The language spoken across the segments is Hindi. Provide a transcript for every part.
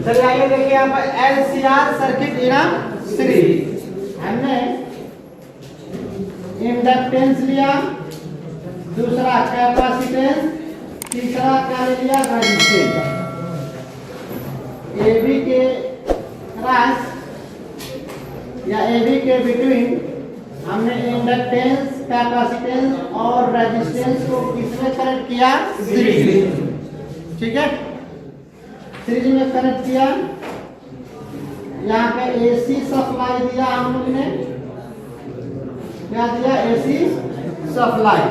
चलिए आइए देखिए यहाँ पर LCR सर्किट इन सीरीज। हमने इंडक्टेंस लिया, दूसरा कैपेसिटेंस, तीसरा क्या ले लिया रेजिस्टेंस। AB के क्रॉस या AB के बिटवीन हमने इंडक्टेंस, कैपेसिटेंस और रेजिस्टेंस को किसमें कनेक्ट किया? सीरीज। ठीक है, सीरीज में कनेक्ट किया। यहाँ पे AC सप्लाई दिया हम लोग ने, क्या दिया? AC supply.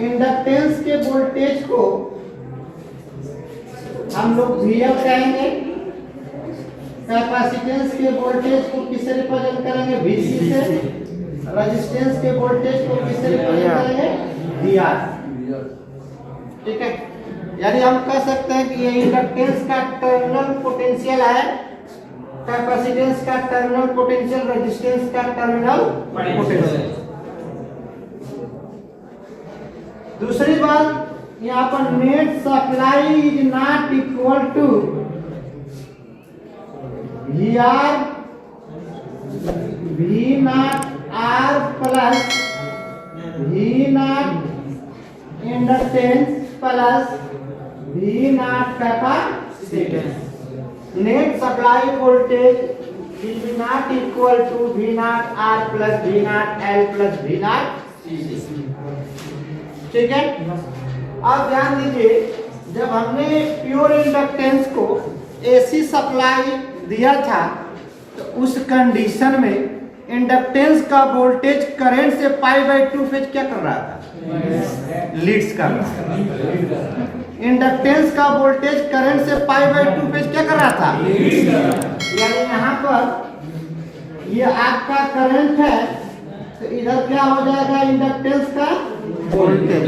इंडक्टेंस के वोल्टेज को हम लोग VL कहेंगे, कैपेसिटेंस के वोल्टेज को किससे रिप्रेजेंट करेंगे? VC से, रेजिस्टेंस के वोल्टेज को किससे रिप्रेजेंट करेंगे? VR। ठीक है, यानी हम कह सकते हैं कि ये इंडक्टेंस का टर्मिनल पोटेंशियल है, कैपेसिटेंस का टर्मिनल पोटेंशियल, रेजिस्टेंस का टर्मिनल पोटेंशियल। दूसरी बात, यहाँ पर net supply is not equal to VR V not R plus V naught inductance plus V naught capacitance. Net supply voltage will be not equal to V not R plus V not L plus V not C। ठीक है, अब ध्यान दीजिए, जब हमने प्योर इंडक्टेंस को AC सप्लाई दिया था तो उस कंडीशन में इंडक्टेंस का वोल्टेज करंट से π/2 फेज क्या कर रहा था? लीड्स कर रहा था। इंडक्टेंस का वोल्टेज करंट से π/2 फेज क्या कर रहा था? यानी यहाँ पर ये आपका करंट है तो इधर क्या हो जाएगा? इंडक्टेंस का वोल्टेज,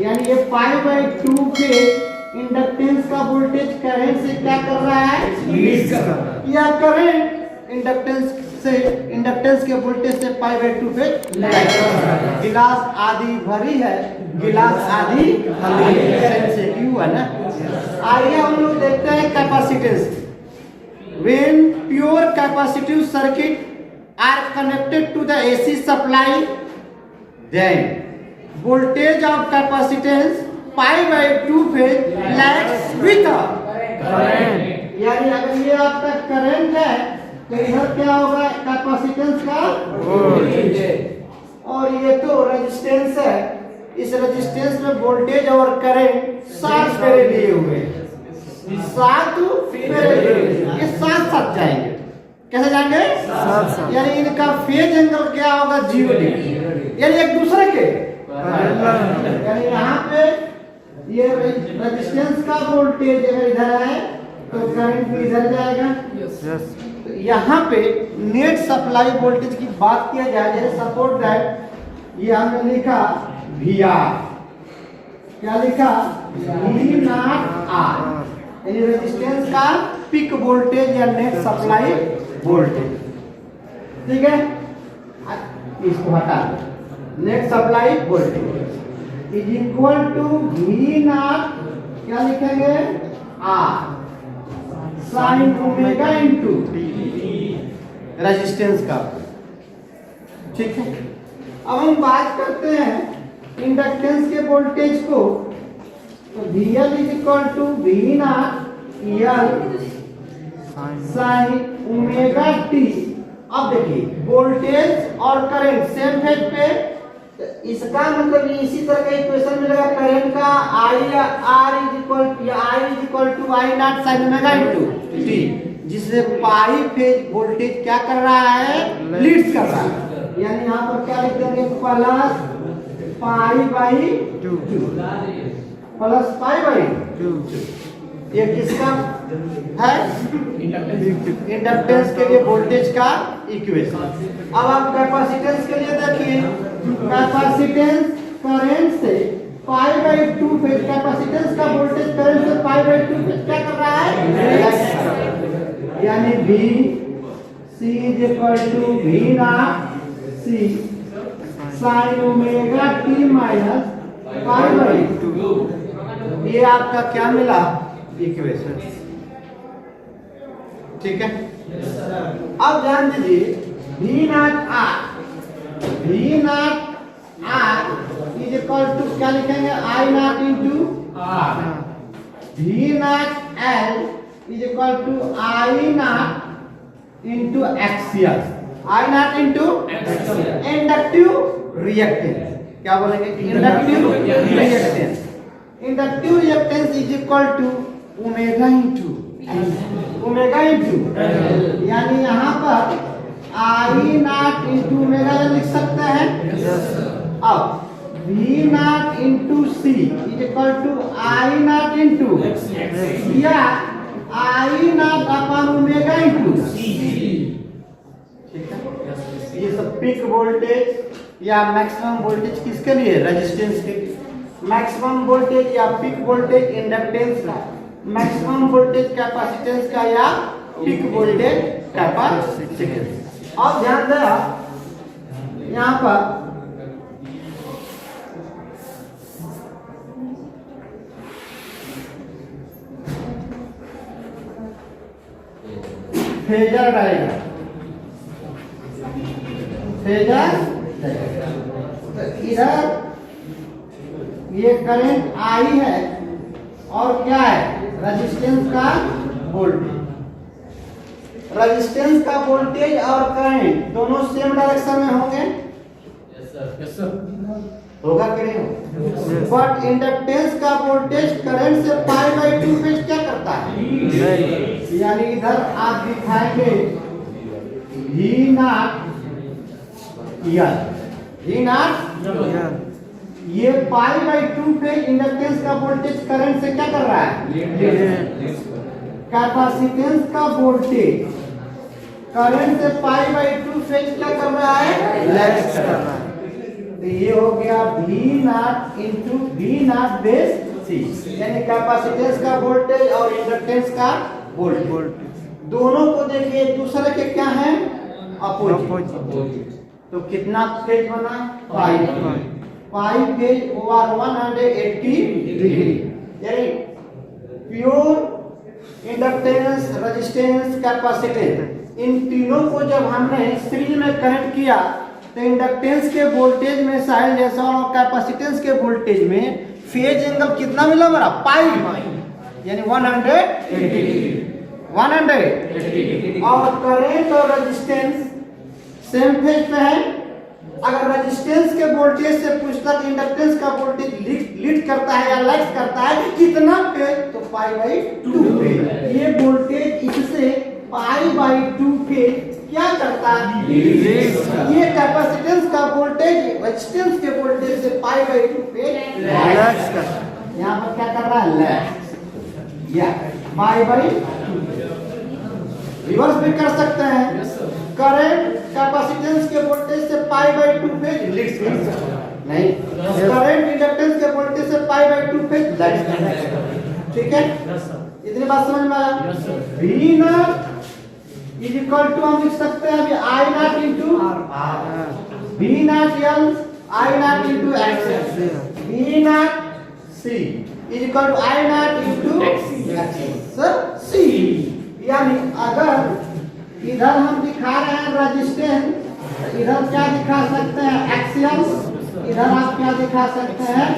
यानी ये π/2 फेज इंडक्टेंस का वोल्टेज करंट से क्या कर रहा है? लीड कर रहा है। या करंट इंडक्टेंस के वोल्टेज से π/2 फेज लीड कर रहा है। गिलास आधी भरी है, गिलास आधी खाली है, सेंसिटिव है ना। आइए हम लोग देखते हैं capacitance. When pure capacitive circuit are connected to the AC supply, then voltage of capacitance π/2 phase lags with current। यानी अगर ये आपका करंट है तो इधर क्या होगा? कैपेसिटेंस का वोल्टेज, और ये तो रेजिस्टेंस है, इस रेजिस्टेंस में वोल्टेज और करंट साथ फेरे लिए हुए, साथ फेरे ये साथ साथ जाएंगे। कैसे जाएंगे? साथ। यानी इनका फेज एंगल क्या होगा? 0 डिग्री, यानी एक दूसरे के। यानी यहाँ पे ये रेजिस्टेंस का वोल्टेज अगर इधर है तो करंट भी इधर जाएगा। तो यहाँ पे नेट सप्लाई वोल्टेज की बात किया जाए, जैसे सपोर्ट दैट ये हमने लिखा VR, क्या लिखा? V नॉट R, यानी रेजिस्टेंस का पिक वोल्टेज या नेट सप्लाई वोल्टेज। ठीक है, इसको हटा दो। Net supply voltage is equal to V not, क्या लिखेंगे? R sine omega into resistance का। ठीक है, अब हम बात करते हैं इंडक्टेंस के वोल्टेज को, तो VL is equal to V not L sine omega t। अब देखिए वोल्टेज और करंट सेम फेज पे, तो इसका मतलब इसी तरह का इक्वेशन मिलेगा करंट का I is equal to I naught sine omega into t, जिससे पाई फेज वोल्टेज क्या कर रहा है? लीड्स कर रहा है। यानी यहाँ पर क्या लिख देंगे? Plus π/2, plus π/2। ये किसका है? इंडक्टेंस के लिए वोल्टेज का इक्वेशन। अब आप कैपेसिटेंस के लिए देखिए, कैपेसिटेंस करंट से π/2 फेज, कैपेसिटेंस का वोल्टेज करंट से π/2 फेज क्या कर रहा है? यानी VC is equal to V not C sine omega t minus π/2। ये आपका क्या मिला? इक्वेशन। ठीक है, अब ध्यान दीजिए V not R is equal to क्या लिखेंगे, I not into R। V not L is equal to I not into XL, I not into inductive reactance. क्या बोलेंगे, inductive reactance. Inductive reactance is equal to omega into यानी यहाँ पर I नॉट इंटू ओमेगा लिख सकते हैं। अब V not into C is equal to I not into या I not upon omega into C. ठीक है, ये सब पीक वोल्टेज या मैक्सिमम वोल्टेज किसके लिए, रेजिस्टेंस के। मैक्सिमम वोल्टेज या पीक वोल्टेज इंडक्टेंस का, मैक्सिमम वोल्टेज कैपेसिटेंस का या पीक वोल्टेज कैपेसिटेंस। अब ध्यान दें यहाँ पर फेजर डायग्राम, फेजर इधर ये करंट आई है और क्या है, रेजिस्टेंस का वोल्टेज। रेजिस्टेंस का वोल्टेज और करंट दोनों सेम डायरेक्शन में होंगे। यस सर होगा कि नहीं होगा? बट इंडक्टेंस का वोल्टेज करंट से पाई बाई 2 पे क्या करता है, यानी इधर आप दिखाएंगे V नॉट ये पाई बाई 2 पे इंडक्टेंस का वोल्टेज करंट से क्या कर रहा है, कैपेसिटेंस का वोल्टेज करंट से पाई बाई 2 पे क्या कर रहा है, लैग कर रहा है। तो ये हो गया V not into V not base C, यानी कैपेसिटेंस का वोल्टेज और इंडक्टेंस का वोल्टेज दोनों को देखिए एक दूसरे के क्या है, अपोजिट। तो कितना फेज बना, पाई फेज ओवर 180 डिग्री, यानी प्योर इंडक्टेंस, रेजिस्टेंस, कैपेसिटेंस, इन तीनों को जब हमने सीरीज में कनेक्ट किया तो इंडक्टेंस के वोल्टेज में साइन जैसा और कैपेसिटेंस के वोल्टेज में फेज एंगल कितना मिला हमारा, पाई, यानी 180 और करंट और रेजिस्टेंस सेम फेज में है। अगर रेजिस्टेंस के वोल्टेज से पूछता कि इंडक्टेंस का वोल्टेज लीड करता है या लैग करता है कितना फेज, तो पाई बाई 2 फेज। ये वोल्टेज इससे पाई बाई 2 फेज क्या करता है, ये कैपेसिटेंस का वोल्टेज रेजिस्टेंस के वोल्टेज से पाई बाई 2 फेज लैग करता है। यहाँ पर क्या कर रहा है, लैग, या पाई बाई 2। रिवर्स भी कर सकते हैं, करंट कैपेसिटेंस के वोल्टेज से पाई बाई 2 फेज लीड करता है, नहीं करंट इंडक्टेंस के वोल्टेज से पाई बाई 2 फेज लैग करता है। ठीक है, इतनी बात समझ में आया। V not is equal to हम लिख सकते हैं अभी I not into V not L I not into X, V not C is equal to I not into C। यानी अगर इधर हम दिखा रहे हैं रेजिस्टेंस, इधर क्या दिखा सकते हैं, एक्सियल, इधर आप क्या दिखा सकते हैं,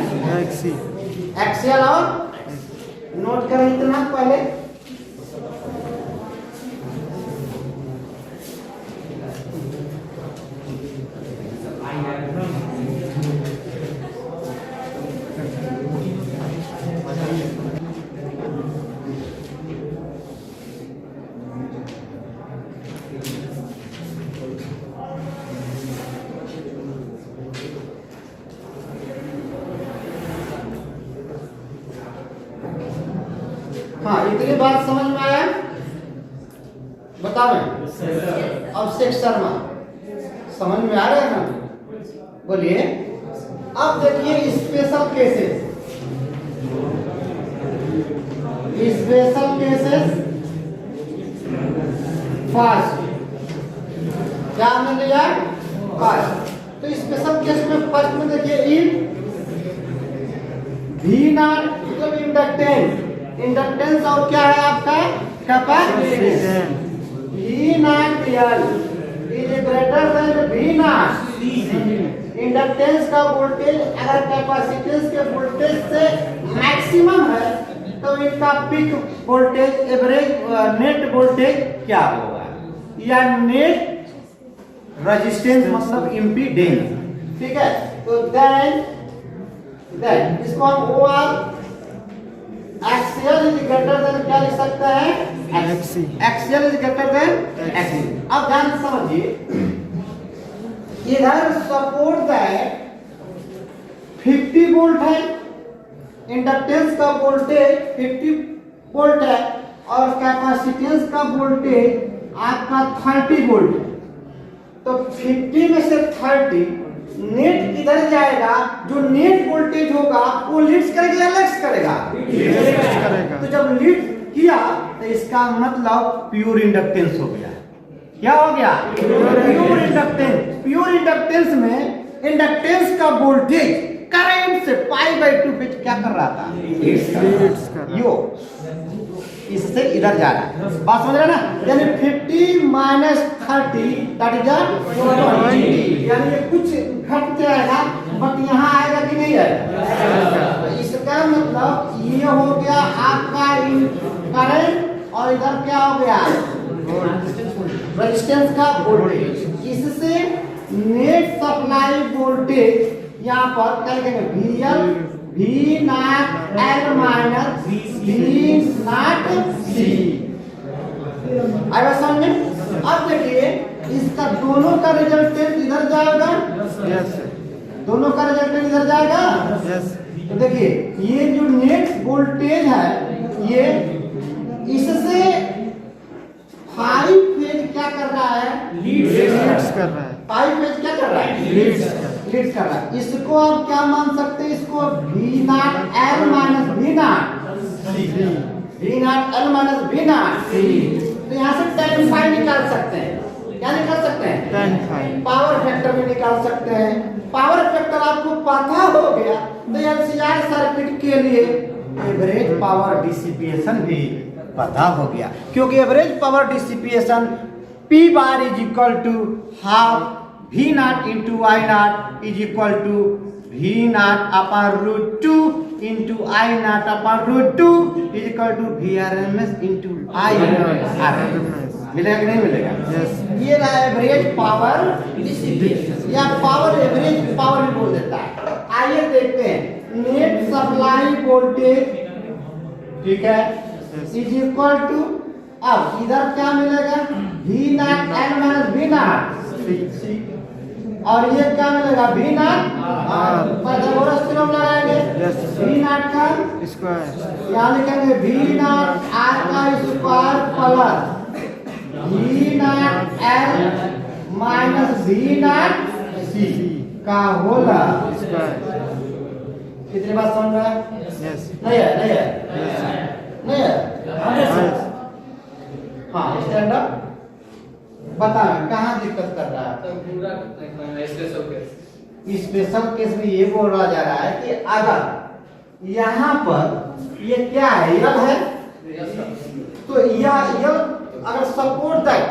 एक्सियल। और नोट करें इतना पहले, हाँ इतनी बात समझ में आया, बताओ। अब सेक्शन में समझ में आ रहा है ना, बोलिए। अब देखिए special cases, special cases first, क्या हमने लिया फर्स्ट। तो स्पेशल केस में फर्स्ट में देखिए इन V नॉट मतलब इंडक्टेंस, इंडक्टेंस और क्या है आपका capacitance. V not L is greater then V naught. Inductance का वोल्टेज अगर कैपेसिटेंस के वोल्टेज से मैक्सिमम है तो इनका peak voltage average net voltage क्या होगा, या नेट रेजिस्टेंस मतलब इम्पीडेंस। ठीक है, तो देन इसको हम OR XL is greater than क्या लिख सकते हैं, XL is greater than XC. अब ध्यान से समझिए, इधर सपोर्ट दैट 50 वोल्ट है, इंडक्टेंस का वोल्टेज 50 वोल्ट है और कैपेसिटेंस का वोल्टेज आपका 30 वोल्ट है। तो 50 में से 30 नेट किधर जाएगा, जो नेट वोल्टेज होगा वो लीड्स करेगा या लेग्स करेगा, तो जब लीड किया तो इसका मतलब प्योर इंडक्टेंस हो गया। क्या हो गया, प्योर इंडक्टेंस। प्योर इंडक्टेंस में इंडक्टेंस का वोल्टेज करंट से π/2 पे क्या कर रहा था, यो इससे इधर जा रहा है। बात समझ रहे ना, यानी 50 माइनस 30 दैट इज 20, यानी ये कुछ घट जाएगा बट यहाँ आएगा कि नहीं आएगा। तो इसका मतलब ये हो गया आपका करंट और इधर क्या हो गया रेजिस्टेंस का वोल्टेज। इससे नेट सप्लाई वोल्टेज यहाँ पर क्या लिखेंगे, VL V not L minus V not C। आएगा समझ में। अब देखिए इसका दोनों का रिजल्टेंट इधर जाएगा, दोनों का रिजल्टेंट इधर जाएगा। तो देखिए ये जो नेट वोल्टेज है ये इससे 5 फेज क्या कर रहा है, लीड्स कर रहा है। 5 फेज क्या कर रहा है, लीड्स कर रहा है। इसको आप क्या मान सकते हैं, इसको V not L minus V not V not L minus V not. तो यहाँ से tan phi निकाल सकते हैं। क्या निकाल सकते हैं, tan phi। पावर फैक्टर भी निकाल सकते हैं। पावर फैक्टर आपको पता हो गया तो LCR सर्किट के लिए एवरेज पावर डिसिपेशन भी पता हो गया, क्योंकि average power dissipation P bar is equal to half V not into I not is equal to V naught upon root 2 into I not upon root 2 is equal to VRMS into I RMS। मिलेगा कि नहीं मिलेगा, ये रहा एवरेज पावर डिसिपेशन या पावर एवरेज पावर भी बोल देता है। आइए देखते हैं नेट सप्लाई वोल्टेज, ठीक है, इज इक्वल टू, अब इधर क्या मिलेगा V not L minus V not और ये क्या मिलेगा V नॉट पाइथागोरस थ्योरम लगाएंगे, V नॉट का स्क्वायर यहाँ लिखेंगे V नॉट R का square plus V not L minus V not C का होला स्क्वायर। कितनी बात समझ रहा है, नहीं है, नहीं है, नहीं है। हाँ स्टैंड अप बता कहाँ दिक्कत कर रहा है। स्पेशल केस में ये बोला जा रहा है कि अगर यहाँ पर ये क्या है, यल है, तो यह अगर सपोर्ट तक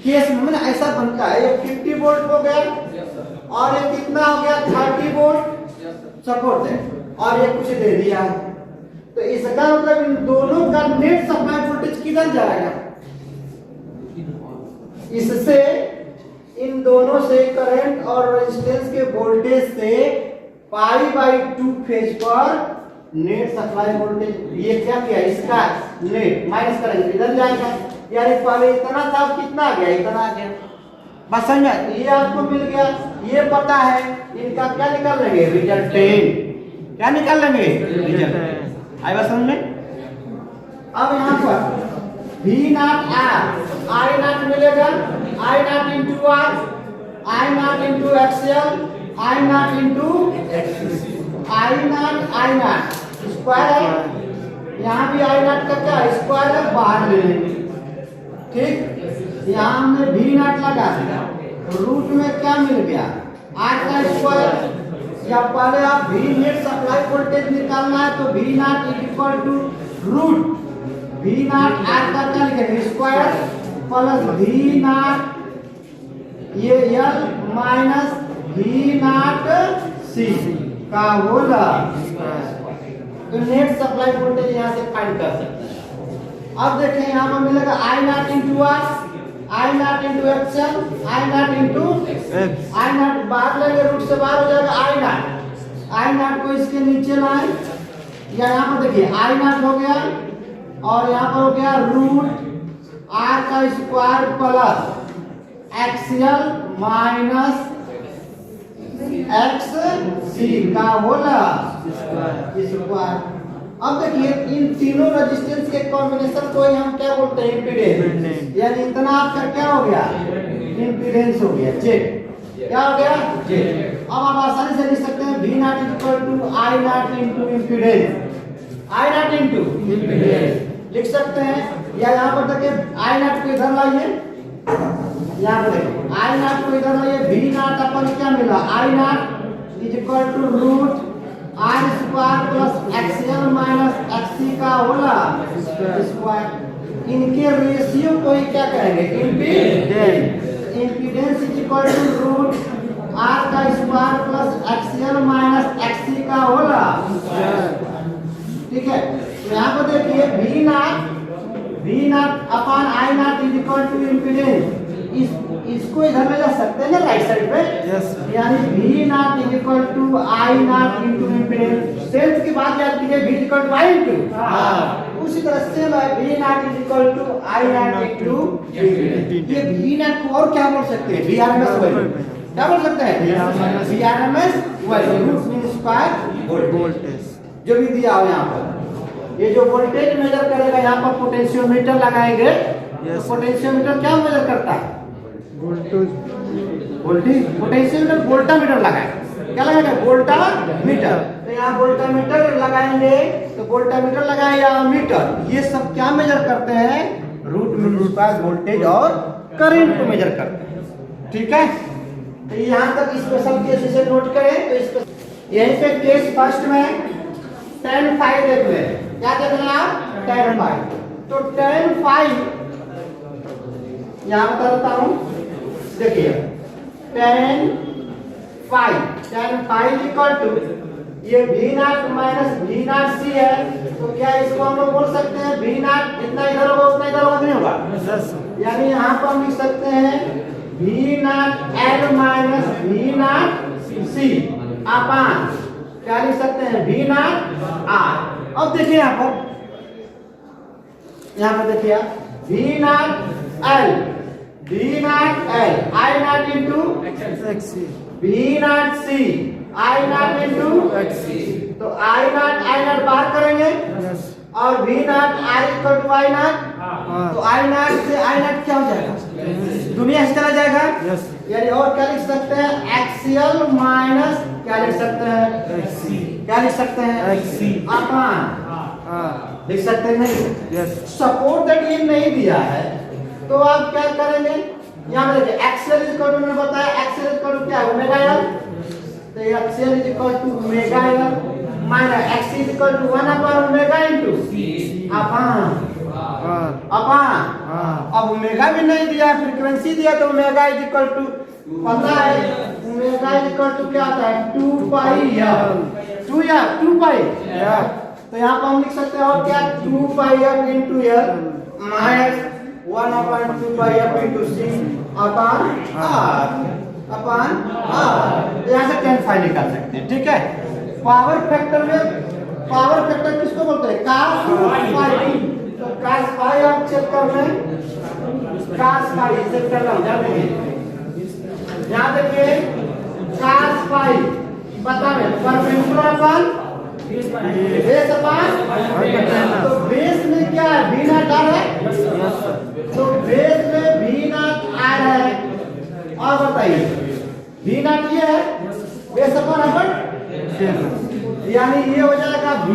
केस में ऐसा बनता है, ये 50 वोल्ट हो गया और ये कितना हो गया 30 वोल्ट सपोर्ट है और ये कुछ दे दिया है, तो इसका मतलब इन दोनों का नेट सप्लाई वोल्टेज किधर जाएगा, इससे इन दोनों से करंट और रेजिस्टेंस के वोल्टेज से π/2 फेज पर नेट सप्लाई वोल्टेज, ये क्या किया, इसका नेट माइनस करेंगे इधर जाएगा, यानी पहले इतना था कितना आ गया, इतना आ गया। बस समझ में, ये आपको मिल गया, ये पता है, इनका क्या निकाल लेंगे रिजल्टेंट, क्या निकाल लेंगे रिजल्टेंट। आई बात समझ में। अब यहाँ पर V not R I not मिलेगा, I not into R, I not into XL, I not into I not square है, यहाँ भी I नॉट का क्या स्क्वायर है, बाहर ले लेंगे, ठीक। यहाँ हमने V नॉट लगा दिया, रूट में क्या मिल गया R का स्क्वायर, या पहले आप V नेट सप्लाई वोल्टेज निकालना है तो V not is equal to root V not R का क्या लिखेंगे स्क्वायर प्लस वी नॉट ये L minus V not C का होल तो नेट सप्लाई वोल्टेज यहाँ से फाइंड कर सकते हैं। अब देखें यहाँ पर मिलेगा I not into R I not into X L I not into I not बाहर लेंगे रूट से बाहर हो जाएगा आई नॉट को इसके नीचे लाए या यहाँ पर देखिए आई नॉट हो गया और यहाँ पर हो गया रूट आर का square plus X L minus X C का होला स्क्वायर। अब देखिए इन तीनों रेजिस्टेंस के कॉम्बिनेशन को ही हम क्या बोलते हैं इम्पीडेंस यानी इतना आपका क्या हो गया इम्पीडेंस हो गया जेड क्या हो गया जेड। अब आप आसानी से लिख सकते हैं V naught equal to I not into impedance I not into impedance लिख सकते हैं या यहाँ पर देखिए आई नॉट को इधर लाइए यहाँ पर देखिए आई नॉट को इधर लाइए वी नॉट अपन क्या मिला I not is equal to root R square plus X L minus X C का होला स्क्वायर। इनके रेशियो को ही क्या कहेंगे impedance impedance is equal to root R का square plus X L minus X C का होला ठीक है। यहाँ पर देखिए V not upon I not is equal to impedance इसको इधर ले जा सकते हैं ना राइट साइड पे yes. यानी V not is equal to I naught into impedance tenth की बात याद कीजिए V is equal to I into उसी तरह से V not is equal to I naught into impedance. ये वी नॉट को और क्या बोल सकते हैं वीआरएमएस वैल्यू क्या बोल सकते हैं V RMS value root mean square voltage जो भी दिया हो यहाँ पर ये जो वोल्टेज मेजर करेगा यहाँ पर पोटेंशियोमीटर लगाएंगे तो पोटेंशियोमीटर क्या मेजर करता है वोल्टेज पोटेंशियोमीटर वोल्टामीटर लगाएंगे क्या लगाएंगे वोल्टामीटर तो यहाँ वोल्टामीटर लगाएंगे तो वोल्टामीटर लगाए या मीटर ये सब क्या मेजर करते हैं रूट मीन स्क्वायर वोल्टेज और करंट को मेजर करते हैं ठीक है। तो यहाँ तक स्पेशल केस इसे नोट करें तो यहीं पे केस फर्स्ट में tan phi देख ले क्या देख रहे हैं आप tan phi तो tan phi यहाँ बता देता हूँ देखिए tan phi इक्वल टू ये v naught minus v not c है तो क्या इसको हम लोग बोल सकते हैं v नॉट जितना इधर होगा उतना इधर होगा नहीं होगा यानी यहाँ पर हम लिख सकते हैं v not l minus v not c upon क्या लिख सकते हैं v नॉट r। अब देखिए यहाँ पर देखिए v not l I not into v not c I not into तो I नॉट बाहर करेंगे और v not r equal to I naught तो I नॉट से I नॉट क्या हो जाएगा दुनिया से चला जाएगा यानी और क्या लिख सकते हैं एक्सियल माइनस क्या लिख सकते हैं क्या लिख सकते हैं अपॉन लिख सकते हैं नहीं सपोर्ट दैट ये नहीं दिया है तो आप क्या करेंगे यहाँ पे देखिए एक्सेल इज इक्वल टू मैंने बताया एक्सेल इज इक्वल टू क्या है ओमेगा एल तो XL is equal to omega L minus X is equal to 1 upon omega into upon अब ओमेगा भी नहीं दिया फ्रीक्वेंसी दिया तो ओमेगा इज इक्वल टू पता है ओमेगा इज इक्वल टू क्या आता है 2 पाई एल 2 पाई तो यहाँ पर हम लिख सकते हैं और क्या 2 pi L into L minus 1 upon 2 pi f into c upon r यहाँ से tan phi निकाल सकते हैं ठीक है। पावर फैक्टर किसको बोलते हैं cos phi तो cos phi आप चेक कर लें cos phi चेक कर रहा हूँ यहाँ देखिए cos phi बता रहे परपेंडिकुलर अपन बेस अपन तो बेस में क्या है v नॉट r है तो बेस में v नॉट r है और बताइए v नॉट ये है बेस अपन यानी ये हो जाएगा v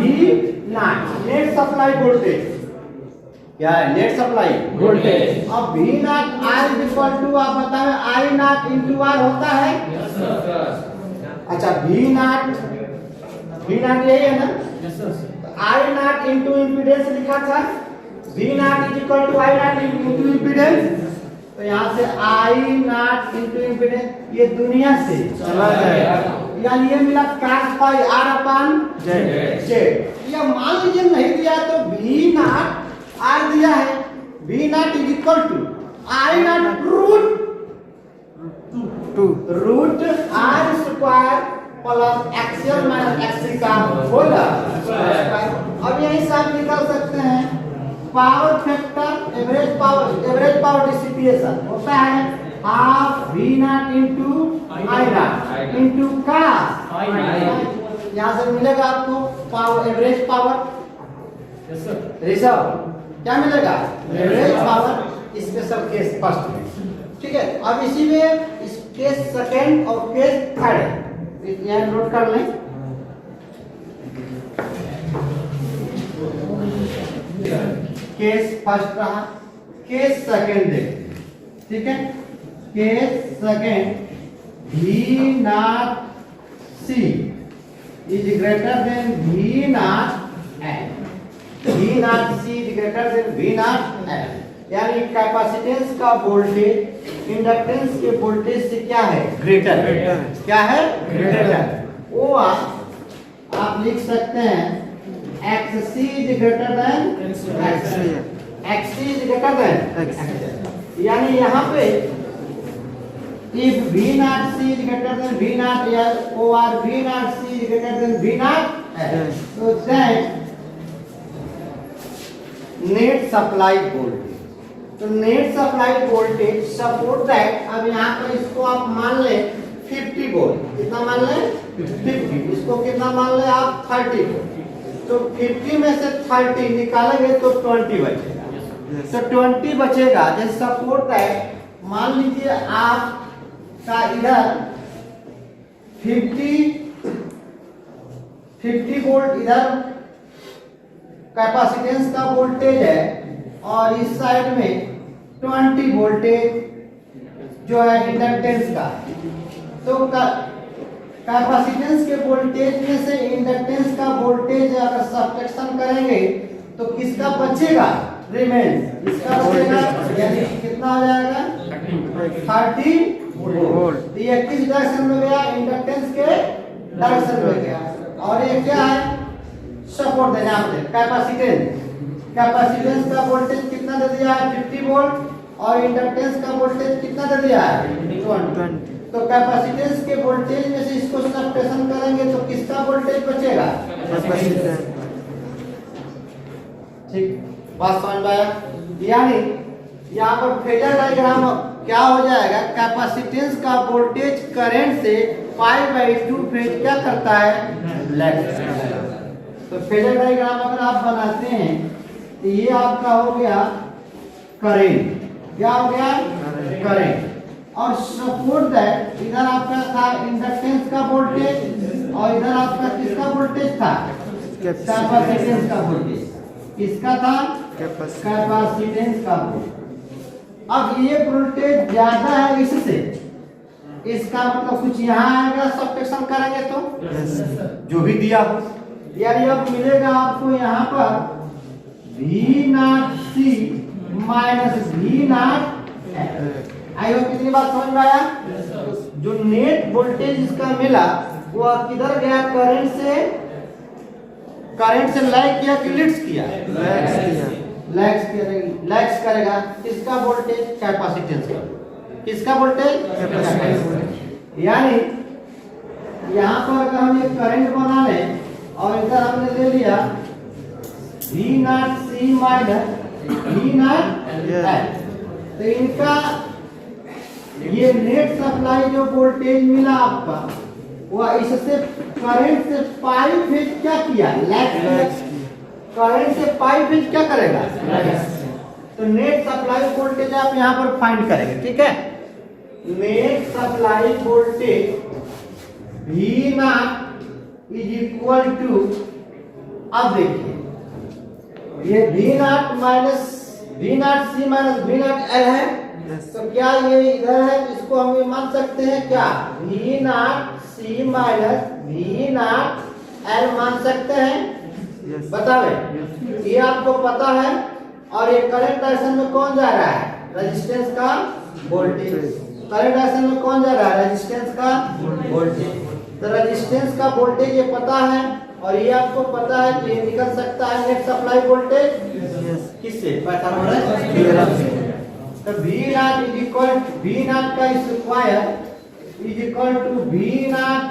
naught net supply voltage क्या है नेट सप्लाई वोल्टेज। अब v not r equal to आप बताएं i नॉट इनटू r होता है अच्छा v नॉट यही है ना आई नॉट इंटू इम्पीडेंस लिखा था, V not is equal to I not into impedance. तो यहाँ से आई नॉट इंटू इम्पीडेंस ये दुनिया से चला जाएगा, यानी ये मिला cos पाई r अपन z। या मान लीजिए नहीं दिया तो v नॉट r दिया है, v not is equal to I naught root r square plus XL minus XC का होगा। अब यही से आप निकाल सकते हैं power factor, average power dissipation होता है half v not into I not into cos। यहाँ से मिलेगा आपको power, average power Yes, sir. रिजर्व क्या मिलेगा, average power special case first में। ठीक है, अब इसी में इस केस सेकंड और केस थर्ड यहाँ नोट कर लें। केस फर्स्ट रहा, केस सेकंड देखते हैं। ठीक है, case second v not c is greater then v not n, v not c is greater then v not n, यानी कैपेसिटेंस का वोल्टेज इंडक्टेंस के वोल्टेज से क्या है, ग्रेटर। क्या है, ग्रेटर। वो आप लिख सकते हैं XC is greater than XC is greater than, यानी यहाँ पे if V naught C is greater than V naught L or V naught C is greater than V naught L, so then net supply voltage, तो net supply voltage support that, अब यहाँ पर इसको आप मान लें 50 वोल्ट, कितना मान लें 50, इसको कितना मान लें आप 30 वोल्ट, तो 50 में से 30 निकालेंगे तो 20 बचेगा। तो 20 बचेगा, जैसे सपोर्ट है मान लीजिए आपका इधर 50 वोल्ट इधर कैपेसिटेंस का वोल्टेज है और इस साइड में 20 वोल्टेज जो है इंडक्टेंस का। तो कैपेसिटेंस के वोल्टेज में से इंडक्टेंस का वोल्टेज अगर सब्ट्रैक्शन करेंगे तो किसका बचेगा, रिमेन्स, इसका बचेगा, यानी कितना हो जाएगा 30 वोल्ट। ये किस डायरेक्शन में गया, इंडक्टेंस के डायरेक्शन में गया। और ये क्या है, सपोर्ट देना आपने कैपेसिटेंस का वोल्टेज कितना दे दिया है 50 वोल्ट और इंडक्टेंस का वोल्टेज कितना दे दिया है 20। तो कैपेसिटेंस के वोल्टेज में से इसको सब्ट्रैक्शन करेंगे तो किसका वोल्टेज बचेगा, ठीक, बात समझ में आया। यानी यहाँ पर फेजर डायग्राम क्या हो जाएगा, कैपेसिटेंस का वोल्टेज करंट से π/2 फेज क्या करता है, लैग करता है। तो फेजर डायग्राम अगर आप बनाते हैं तो ये आपका हो गया करंट, क्या हो गया करंट, और सपोर्ट दैट इधर आपका था इंडक्टेंस का वोल्टेज और इधर आपका किसका वोल्टेज था, कैपेसिटेंस का वोल्टेज, किसका था, कैपेसिटेंस का वोल्टेज। अब ये वोल्टेज ज्यादा है इससे, इसका मतलब कुछ यहाँ आएगा, सब्ट्रैक्शन करेंगे तो जो भी दिया हो, यानी अब मिलेगा आपको यहाँ पर V not C minus V not L। आई हो कितनी बात समझ में आया। जो नेट वोल्टेज इसका मिला वो किधर गया, करंट से लैग किया कि लीड्स किया, लैग्स करेगा किसका वोल्टेज, कैपेसिटेंस का, किसका वोल्टेज। यानी यहाँ पर अगर हम ये करंट बना लें और इधर हमने ले लिया V not C minus V not L, तो इनका ये नेट सप्लाई जो वोल्टेज मिला आपका वह इससे करंट से पाई फेज क्या किया, लैग, करंट से पाई फेज क्या करेगा, तो नेट सप्लाई वोल्टेज आप यहाँ पर फाइंड करेंगे। ठीक है, net supply voltage V not is equal to, अब देखिए ये V naught minus V not C minus V not L है, तो क्या ये इधर है, इसको हम ये मान सकते हैं क्या, V not C minus V not L मान सकते हैं। Yes. बतावे Yes. ये आपको पता है। और ये करंट डायरेक्शन में कौन जा रहा है? रेजिस्टेंस का वोल्टेज। करंट डायरेक्शन में कौन जा रहा है? रेजिस्टेंस का वोल्टेज। तो रेजिस्टेंस का वोल्टेज ये पता है और ये आपको पता है कि ये निकल सकता है नेट सप्लाई वोल्टेज किससे? पैरामीटर से। तो V not is equal V not का square is equal to V not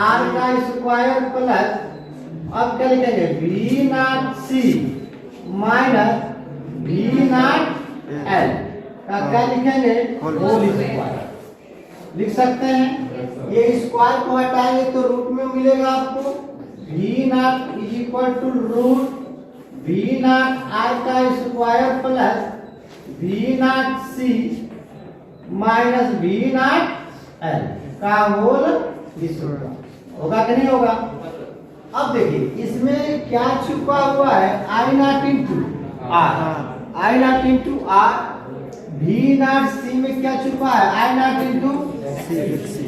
R का स्क्वायर प्लस अब क्या लिखेंगे? V not C minus V not L का क्या लिखेंगे? होल स्क्वायर लिख सकते हैं। ये स्क्वायर को हटाएंगे तो रूट में मिलेगा आपको V not is equal to root V not R का square plus V not C minus V not L का होल स्क्वायर। होगा कि नहीं होगा? अब देखिए इसमें क्या छुपा हुआ है? I not into R, I not into R। V not C में क्या छुपा है? I not into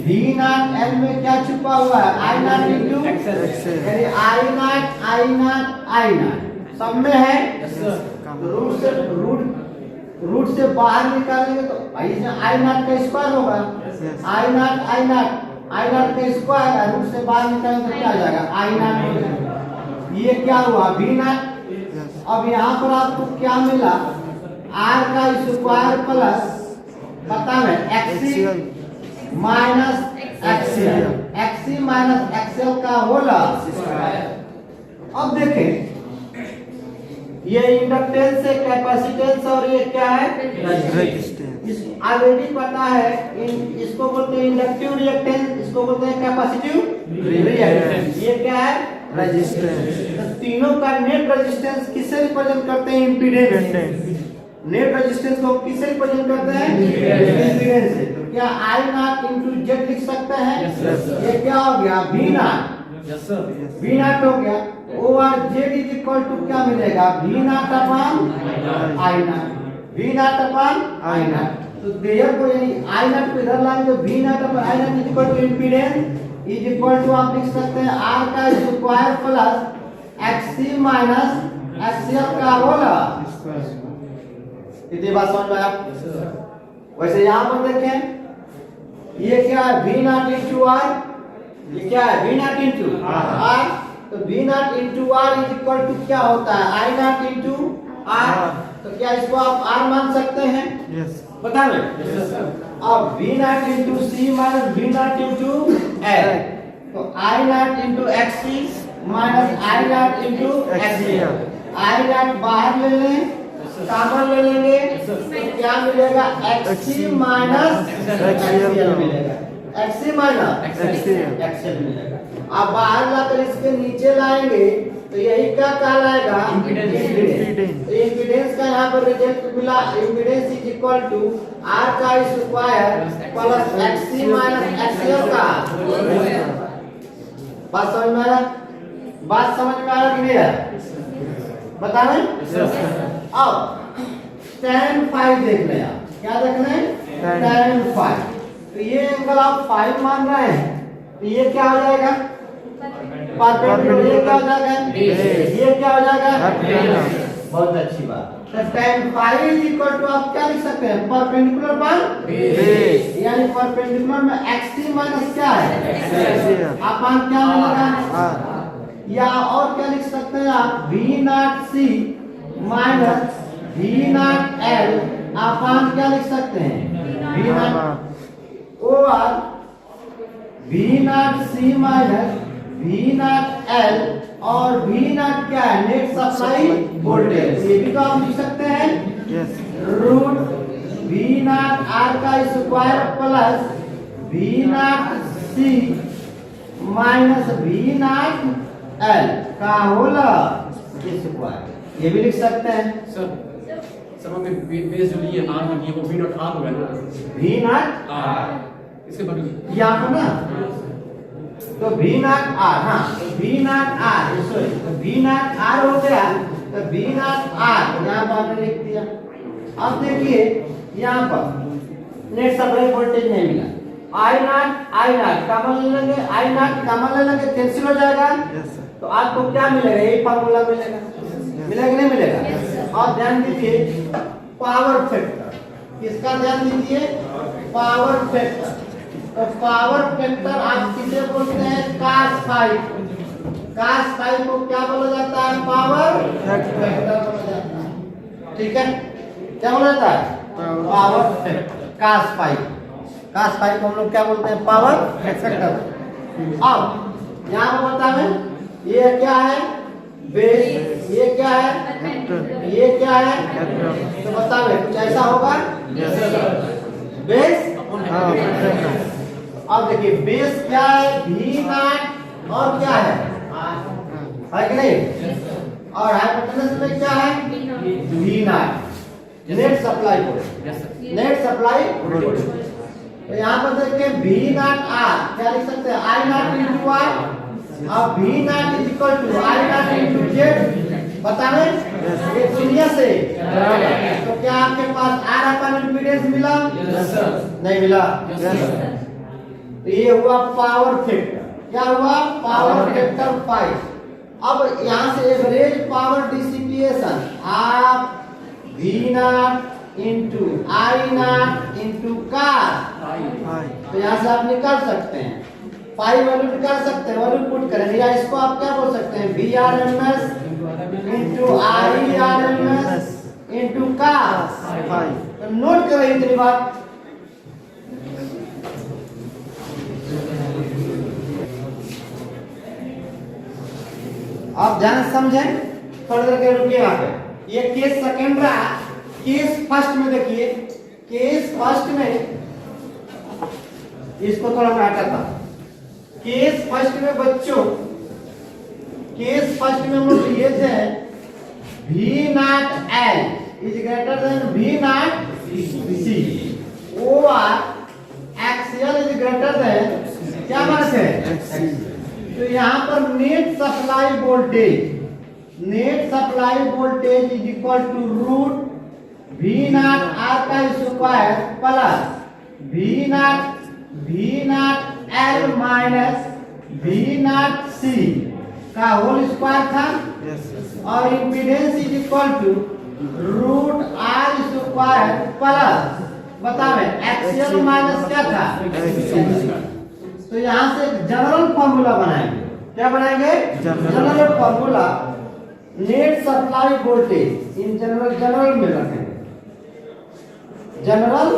V not L में क्या छुपा हुआ है? I नॉट इंटू यानी I नॉट सब में है। रूट से बाहर निकालेंगे तो I नॉट का स्क्वायर होगा। I नॉट का स्क्वायर रूट से बाहर निकालेंगे तो क्या आ जाएगा? I not. ये क्या हुआ? V not. अब यहाँ पर आपको क्या मिला? R का स्क्वायर प्लस पता है XC minus XC minus XL का होल स्क्वायर। अब देखें ये इंडक्टेंस है, कैपेसिटेंस और ये क्या है? रेजिस्टेंस। ऑलरेडी पता है इसको बोलते हैं इंडक्टिव रिएक्टेंस, इसको बोलते हैं कैपेसिटिव रिएक्टेंस। ये क्या है? रेजिस्टेंस। तो तीनों का नेट रेजिस्टेंस किससे रिप्रेजेंट करते हैं? इम्पीडेंस। नेट रेजिस्टेंस को किससे रिप्रेजेंट करते हैं? इम्पीडेंस से। तो क्या I नॉट इंटू जेड लिख सकते हैं? ये क्या हो गया? V not. V नॉट हो गया। Over Z is equal to क्या मिलेगा? V naught upon I naught. V naught upon I naught. तो देयर को यानी I नॉट को इधर लाएंगे तो V naught upon I not is equal to impedance is equal to आप लिख सकते हैं R का square plus XC minus XL का होल स्क्वायर। इतनी बात समझ में आया? वैसे यहाँ पर देखें ये क्या है? V not into R। ये क्या है? V not into R। तो V not into R is equal to क्या होता है? I not into R। तो क्या इसको आप R मान सकते हैं? यस। बता रहे? अब V not into C minus V not into L। तो I not into XC minus I not into XL। I naught बाहर ले लें, कॉमन ले लेंगे तो क्या मिलेगा? XC माइनस XL मिलेगा। XC माइनस XL मिलेगा। अब बाहर लाकर इसके नीचे लाएंगे तो यही क्या कहलाएगा? इम्पीडेंस। इम्पीडेंस का यहाँ पर रिजल्ट मिला। Impedance is equal to R का square plus XC minus XL का। बात समझ में आया? बात समझ में आया कि नहीं आया? बता रहे? अब tan फाइव देख लें आप। क्या देख रहे हैं? tan five. तो ये एंगल आप 5 मान रहे हैं तो ये क्या हो जाएगा? परपेंडिकुलर। ये क्या हो जाएगा? ये क्या हो जाएगा? बहुत अच्छी बात। तो tan five is equal to आप क्या लिख सकते हैं? परपेंडिकुलर पर बेस। यानी परपेंडिकुलर में XC माइनस क्या है? आप मान क्या मिलेगा? या और क्या लिख सकते हैं आप? V not C minus V not L upon क्या लिख सकते हैं? V nought over V not C minus V not L और V नॉट क्या है? Net supply voltage. ये भी तो आप लिख सकते हैं। Yes. Root V not R का square plus V not C minus V not L का होल स्क्वायर। ये भी लिख सकते हैं। सर हमें बेस जो लिए R में वो V नॉट R होगा ना? V नॉट R इसके बदले यहाँ पर ना तो V नॉट R। हाँ V नॉट R सॉरी तो V नॉट R हो गया तो V नॉट R यहाँ पर हमने लिख दिया। अब देखिए यहाँ पर नेट सप्लाई वोल्टेज नहीं मिला। I नॉट कॉमन ले लेंगे, I नॉट कॉमन ले लेंगे, कैंसिल हो जाएगा। Yes sir. तो आपको क्या मिलेगा, यही फार्मूला मिलेगा, मिलेगा नहीं मिलेगा। और ध्यान दीजिए पावर फैक्टर, किसका ध्यान दीजिए, पावर फैक्टर। तो पावर फैक्टर आप किसे बोलते हैं, cos फाई। cos फाई को क्या बोला जाता है, पावर फैक्टर बोला जाता है। ठीक है, क्या बोला जाता है, power factor, cos phi. cos phi को हम लोग क्या बोलते हैं, पावर फैक्टर। अब यहाँ पर बतावे ये क्या है, बेस, ये क्या है, ये क्या है, तो बतावे कुछ ऐसा होगा, बेस। अब देखिए बेस क्या है, वी नॉट, और क्या है कि नहीं, और हाइपोटेनस में क्या है, V nought, net supply voltage, net supply voltage. तो यहाँ पर देखिए वी नॉट आर क्या लिख सकते हैं, आई नॉट इंटू आर, अब V not is equal to I not into Z. बता रहे ये शून्य से, तो क्या आपके पास आर अपन इम्पीडेंस मिला, नहीं मिला। तो ये हुआ पावर फैक्टर, क्या हुआ, पावर फैक्टर 5। अब यहाँ से एवरेज पावर डिसिपिएशन आप V nought into I not into cos, तो यहाँ से आप निकाल सकते हैं, पाई वैल्यू निकाल सकते हैं, वैल्यू पुट करेंगे, या इसको आप क्या बोल सकते हैं, V R M S into I R M S into cos। तो नोट करें इतनी बात। आप ध्यान समझें, थोड़ी देर के रुकिए यहाँ पे। ये केस सेकंड रहा, केस फर्स्ट में देखिए, केस फर्स्ट में इसको थोड़ा मैं हटाता। केस फर्स्ट में बच्चों, केस फर्स्ट में हम लोग लिए थे V not L is greater than V not C, और एक्सियल इज ग्रेटर देन क्या बात है। तो यहाँ पर net supply voltage, net supply voltage is equal to root V not R का square plus V not L minus V not C का होल स्क्वायर था, और impedance is equal to root R square plus बतावे एक्सियल माइनस क्या था। तो यहाँ से जनरल फॉर्मूला बनाएंगे, क्या बनाएंगे, general formula net supply voltage in general में रखेंगे। जनरल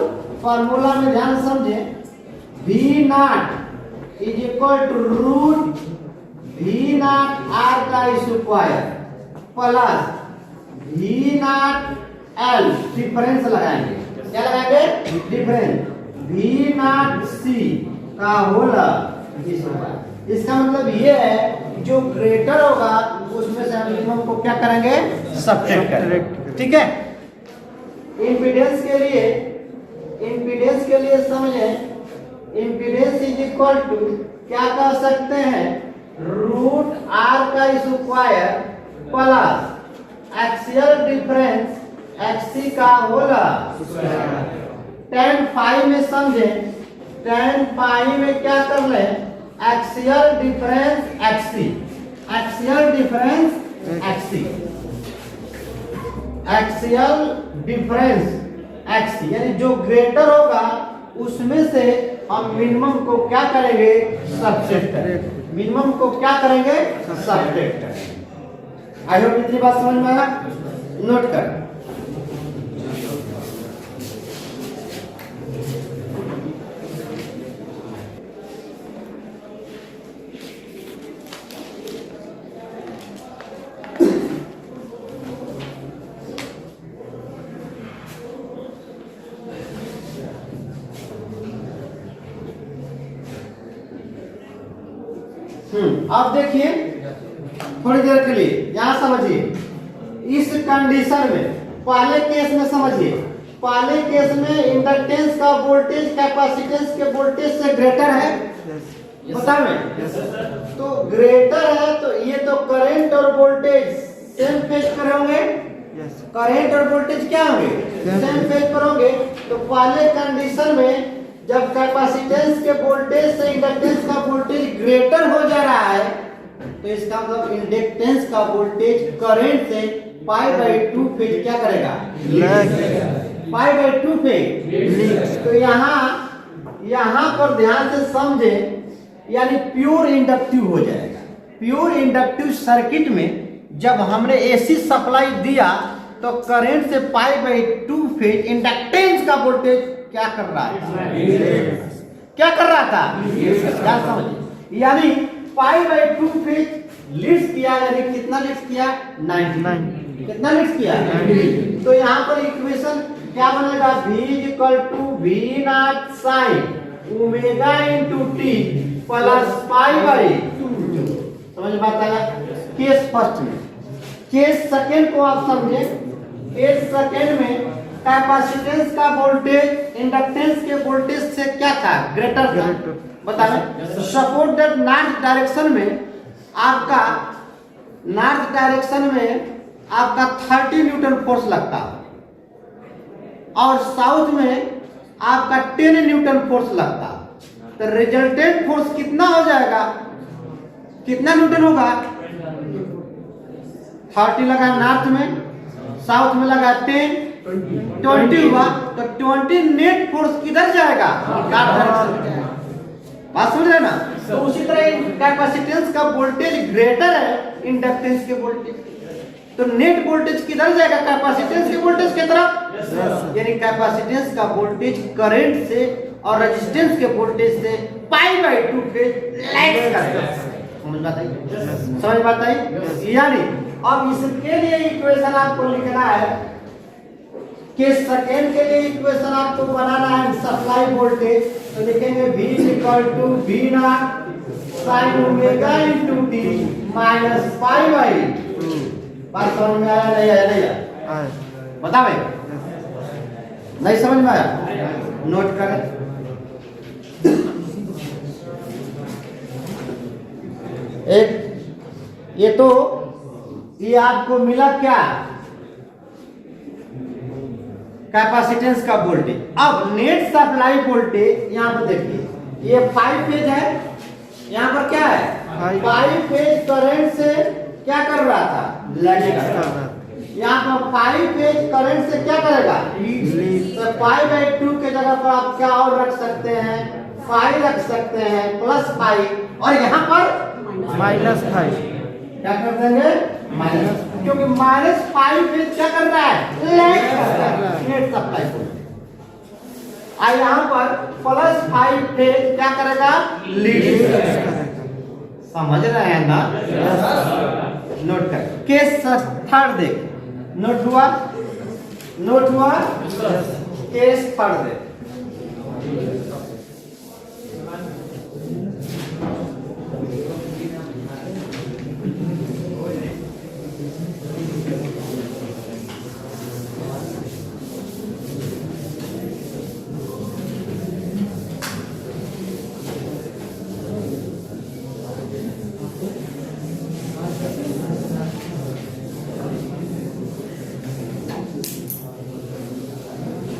फॉर्मूला में ध्यान समझे, V not is equal to root V not R का square plus V not L, difference लगाएंगे, क्या लगाएंगे, डिफरेंस वी नॉट सी का होला। इसका मतलब ये है जो ग्रेटर होगा उसमें से हम मिनिमम को क्या करेंगे, सब्ट्रैक्ट करेंगे। ठीक है, इम्पीडेंस के लिए समझे, इम्पीडेंस इज इक्वल टू क्या कह सकते हैं, रूट आर का square plus X L difference X C का होला। tan फाई में समझे, tan फाई में क्या कर ले, X L difference X C, X L difference X C, X L difference X C, यानी जो ग्रेटर होगा उसमें से हम मिनिमम को क्या करेंगे, सब्ट्रैक्ट करेंगे, मिनिमम को क्या करेंगे, सब्ट्रैक्ट करेंगे। आई होप इतनी बात समझ में आया, नोट कर। अब देखिए थोड़ी देर के लिए यहां समझिए, इस कंडीशन में पहले केस में समझिए, पहले केस में इंडक्टेंस का वोल्टेज कैपेसिटेंस के वोल्टेज से ग्रेटर है, बता में तो ग्रेटर है, तो ये तो करंट और वोल्टेज सेम फेज पर होंगे, करंट और वोल्टेज क्या होंगे, सेम फेज पर होंगे। तो पहले कंडीशन में जब कैपेसिटेंस के वोल्टेज से इंडक्टेंस का वोल्टेज ग्रेटर हो जा रहा है, तो इसका मतलब इंडक्टेंस का वोल्टेज करंट से π/2 फेज क्या करेगा? π/2 फेज। तो यहाँ पर ध्यान से समझे, यानी प्योर इंडक्टिव हो जाएगा। प्योर इंडक्टिव सर्किट में जब हमने एसी सप्लाई दिया तो करंट से π/2 फेज इंडक्टेंस का वोल्टेज क्या कर रहा है? क्या कर रहा था? क्या समझे? यानी π/2 फेज लीड्स किया, यानी कितना लीड्स किया? 90। कितना लीड्स किया? तो यहाँ पर इक्वेशन क्या बनेगा? V = V0 sin omega × t plus π/2। समझ में आता है? केस फर्स्ट में। केस सेकंड को आप समझे। केस सेकंड में कैपेसिटेंस का वोल्टेज इंडक्टेंस के वोल्टेज से क्या था? ग्रेटर था। बताएं। सपोज दैट नॉर्थ डायरेक्शन में आपका 30 न्यूटन फोर्स लगता है और साउथ में आपका 10 न्यूटन फोर्स लगता है, तो रिजल्टेंट फोर्स कितना हो जाएगा? कितना न्यूटन होगा? 30 लगा नॉर्थ में, साउथ में लगा 10, 20 हुआ, तो 20 नेट फोर्स किधर जाएगा? बात समझ रहे ना? तो उसी तरह कैपेसिटेंस का वोल्टेज ग्रेटर है इंडक्टेंस के वोल्टेज, तो नेट वोल्टेज किधर जाएगा? कैपेसिटेंस के वोल्टेज की तरफ। यानी कैपेसिटेंस का वोल्टेज करंट से और रेजिस्टेंस के वोल्टेज से π/2 फेज लैग करता है। समझ बात आई? समझ बात आई? यानी अब इसके लिए इक्वेशन आपको लिखना है। केस सेकंड के लिए इक्वेशन आपको बनाना है सप्लाई वोल्टेज, तो लिखेंगे V = V0 sin omega × t minus π/2। बात समझ में आया? नहीं आया? नहीं आया? बता भाई, नहीं समझ में आया? नोट करें। एक ये आपको मिला क्या? कैपेसिटेंस का वोल्टेज। अब नेट सप्लाई वोल्टेज यहाँ पर देखिए, ये 5 फेज है, यहाँ पर क्या है? 5 फेज करंट से क्या कर रहा था? लैगिंग कर रहा था। यहाँ पर 5 फेज करंट से क्या करेगा? तो π/2 के जगह पर आप क्या और रख सकते हैं? 5 रख सकते हैं, +5, और यहाँ पर -5 क्या कर देंगे? माइनस, क्योंकि -5 फेज क्या कर रहा है? लैग कर रहा है नेट सप्लाई को। और यहाँ पर +5 फेज क्या करेगा? लीड करेगा। समझ रहे हैं ना? नोट कर। केस थर्ड देख। नोट हुआ? नोट हुआ? केस थर्ड देख।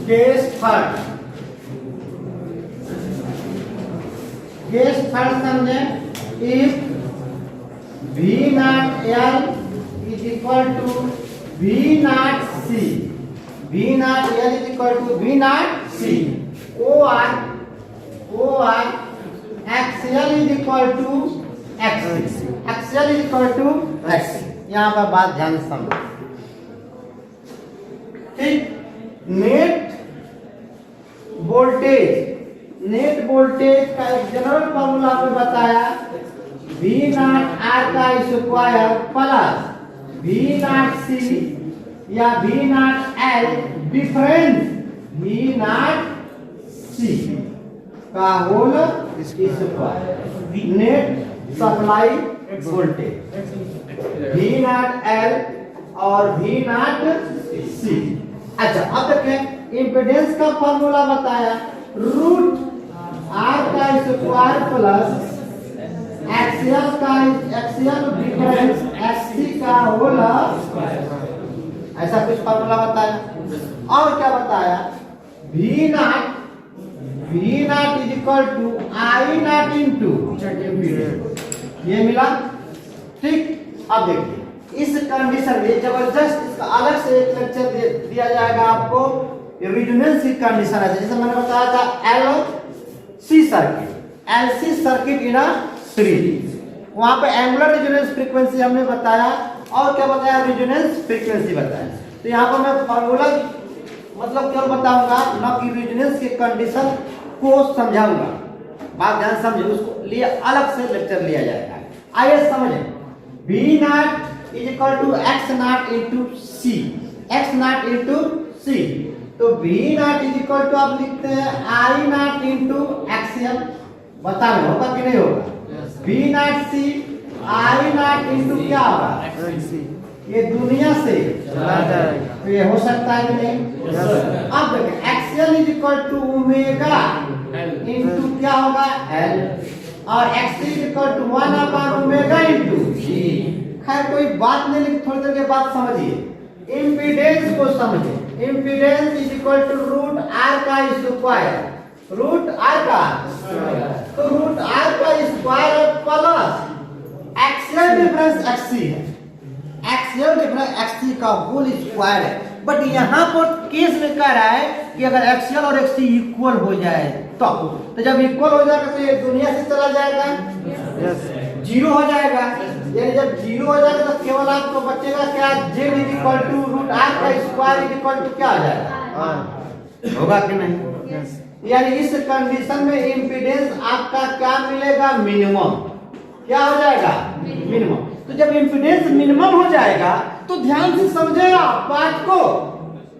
Case third. केस थर्ड समझे। If V0L is equal to V0C, V0L is equal to V0C, or XL is equal to XC, XL is equal to XC। यहाँ पर बात ध्यान से समझो, ठीक। नेट वोल्टेज का एक जनरल फॉर्मूला आपने बताया, V0R का स्क्वायर प्लस V0C या V0L डिफरेंस V0C का whole square. Net supply voltage V0L और V0C। अच्छा, अब देखें इम्पीडेंस का फॉर्मूला बताया, √R का square plus X L difference XC का होल। ऐसा कुछ फॉर्मूला बताया। और क्या बताया? V0 is equal to I0 into ये मिला, ठीक, अब देखिए इस कंडीशन में जबरदस्त इसका अलग से एक लेक्चर दिया जाएगा आपको। रेजोनेंस की कंडीशन है, जैसे मैंने बताया था LC circuit, LC circuit in a series, वहां पे एंगुलर रेजोनेंस फ्रीक्वेंसी हमने बताया और क्या बताया, रेजोनेंस फ्रीक्वेंसी बताया। तो यहाँ पर मैं फार्मूला मतलब क्या बताऊंगा ना कि रेजोनेंस की कंडीशन को समझाऊंगा, बात ध्यान समझे, उसको लिए अलग से लेक्चर लिया जाएगा। आइए समझें, V not is equal to X not into C, X not into C, तो V not is equal to आप लिखते हैं I नॉट इंटू एक्सएल, बता रहे होगा कि नहीं होगा, V nought C I not into क्या होगा, ये दुनिया से चला जाएगा, तो ये हो सकता है कि नहीं। अब देखिए XL is equal to omega into क्या होगा एल, और X is equal to 1 upon omega into G. खैर कोई बात नहीं, लेकिन थोड़ी देर के बाद समझिए, इम्पीडेंस को समझिए। Impedance is equal to root R का स्क्वायर, रूट आर का, तो रूट आर का square plus X L difference X C है, एक्सियल डिफरेंस एक्सी का होल स्क्वायर है। बट यहाँ पर केस में कह रहा है कि अगर एक्सियल और एक्सी इक्वल हो जाए तो जब इक्वल हो जाएगा तो ये दुनिया से चला जाएगा, जीरो हो जाएगा, यानी जब जीरो हो जाएगा तो केवल आपको बचेगा क्या, Z is equal to root R का स्क्वायर इज इक्वल टू क्या आ जाएगा, होगा कि नहीं। यानी इस कंडीशन में इम्पीडेंस आपका क्या मिलेगा, मिनिमम, क्या हो जाएगा, मिनिमम। तो जब इम्पीडेंस मिनिमम हो जाएगा तो ध्यान से समझेगा बात को,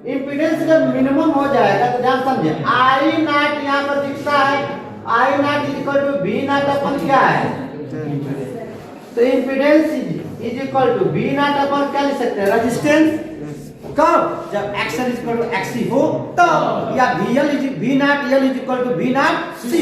इम्पीडेंस जब मिनिमम हो जाएगा तो ध्यान समझे, आई नॉट यहाँ पर दिखता है, I not is equal to V not अपन क्या है, तो impedance is equal to V not अपन क्या लिख सकते हैं, रेजिस्टेंस। कब, जब XL is equal to XC हो तब, या VL is V not L is equal to V not C,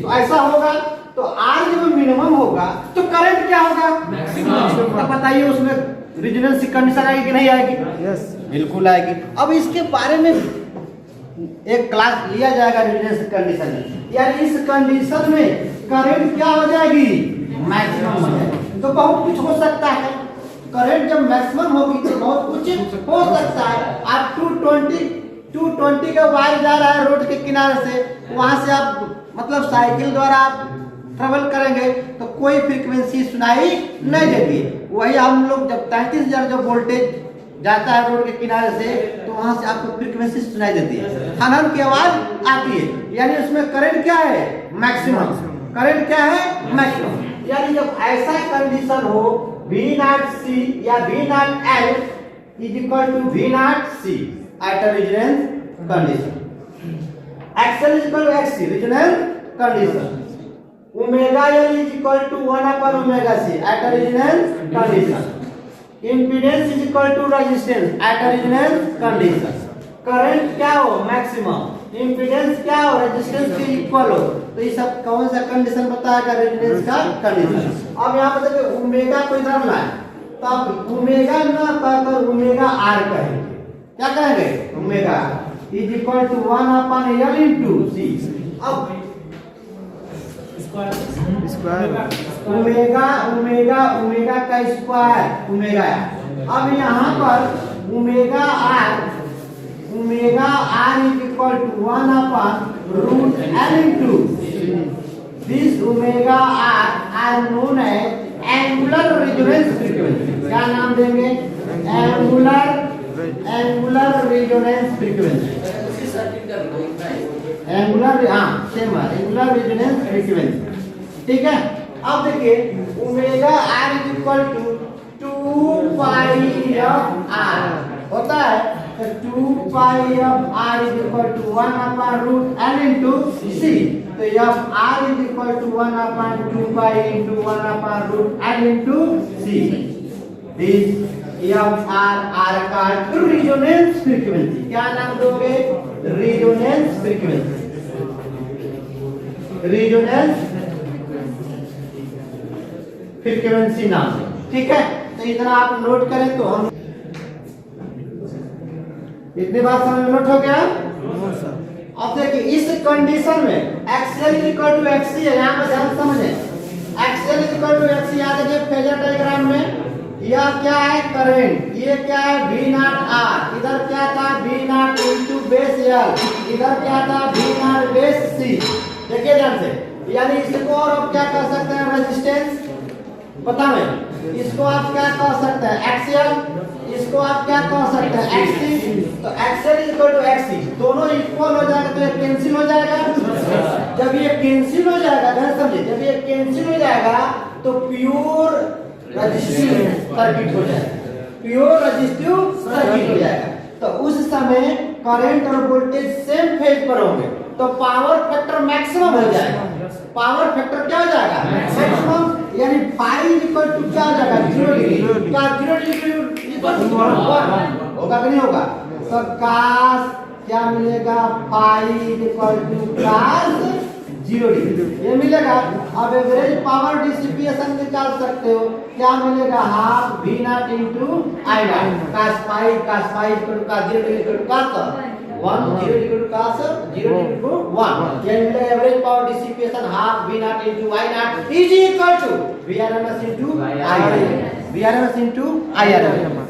तो ऐसा होगा। तो आर जब मिनिमम होगा तो करंट क्या होगा, मैक्सिमम। तो बताइए उसमें रेजोनेंस की कंडीशन आएगी कि नहीं आएगी, यस बिल्कुल आएगी। अब इसके बारे में एक क्लास लिया जाएगा रेजोनेंस कंडीशन में, यानी इस कंडीशन में करंट क्या हो जाएगी, मैक्सिमम हो जाएगी। तो बहुत कुछ हो सकता है, करंट जब मैक्सिमम होगी तो बहुत कुछ हो सकता है। आप 220 का वायर जा रहा है रोड के किनारे से, वहां से आप मतलब साइकिल द्वारा आप ट्रेवल करेंगे तो कोई फ्रीक्वेंसी सुनाई नहीं देती। वही हम लोग जब 33,000 जो वोल्टेज जाता है रोड के किनारे से तो वहां से आपको फ्रीक्वेंसी सुनाई देती है, हनन की आवाज आती है, यानी उसमें करंट क्या है, मैक्सिमम, करंट क्या है, मैक्सिमम। यानी जब ऐसा कंडीशन हो V नॉट C या V not L is equal to V not C at a resonance condition, XL is equal to XC resonance condition, omega L is equal to 1 upon omega C at a resonance condition, impedance is equal to resistance at a resonance condition, current क्या हो, मैक्सिमम, इम्पीडेंस क्या हो, रेजिस्टेंस के इक्वल हो। तो ये सब कौन सा कंडीशन बताएगा, रेजोनेंस का कंडीशन। अब यहाँ पर देखिए ओमेगा को इधर लाए तो आप ओमेगा ना कहकर ओमेगा आर कहेंगे, क्या कहेंगे, omega is equal to 1 upon L into C. अब ओमेगा ओमेगा ओमेगा का स्क्वायर ओमेगा, अब यहाँ पर omega R is equal to 1 upon root L into this omega R known as angular resonance frequency. क्या नाम देंगे, एंगुलर रेजोनेंस फ्रीक्वेंसी, एंगुलर, हाँ सेम है, एंगुलर रेजोनेंस फ्रीक्वेंसी, ठीक है। अब देखिए omega R is equal to 2 pi F R होता है, तो 2 pi F R is equal to 1 upon root L into C, तो F R is equal to 1 upon 2 pi into 1 upon root L into C. This F R का रेजोनेंस फ्रीक्वेंसी, क्या नाम दोगे, रेजोनेंस फ्रीक्वेंसी, रेजोनेंस फ्रीक्वेंसी नाम, ठीक है। तो इतना आप नोट करें तो हम इतनी बात समझ नोट हो गया। अब देखिए इस कंडीशन में एक्सएल इक्वल टू एक्सी है, यहाँ पर ध्यान समझें, एक्सएल इक्वल टू एक्स याद रखिए फेजर डायग्राम में यह क्या है करंट, ये क्या है V नॉट R, इधर क्या था V nought into base L, इधर क्या था V नॉट बेस C। देखिए ध्यान से, यानी इसको और आप क्या कह सकते हैं रेजिस्टेंस, पता नहीं इसको आप क्या कह सकते हैं एक्सियल, इसको आप क्या कह सकते हैं एक्सी। तो एक्सियल इक्वल टू एक्सी दोनों इक्वल हो जाएगा तो ये कैंसिल हो जाएगा। जब ये कैंसिल हो जाएगा ध्यान समझिए, जब ये कैंसिल हो जाएगा तो प्योर रेजिस्टिव सर्किट हो जाएगा, प्योर रेजिस्टिव सर्किट हो जाएगा। तो उस समय करंट और वोल्टेज सेम फेज पर होंगे तो पावर फैक्टर मैक्सिमम हो जाएगा। पावर फैक्टर क्या हो जाएगा मैक्सिमम, यानी पाई इक्वल टू क्या हो जाएगा 0 डिग्री, क्या 0 डिग्री इक्वल टू 1 होगा कि नहीं होगा। तो cos क्या मिलेगा pi equal to cos 0 degree ये मिलेगा। अब एवरेज पावर डिसिपेशन निकाल सकते हो, क्या मिलेगा half V nought into I nought cos pi equal to cos 0 degree equal to cos 1 0 equal to cos 0 equal to 1, ये मिलेगा average power dissipation half V nought into I not is equal to VRMS into IRMS, VRMS into IRMS।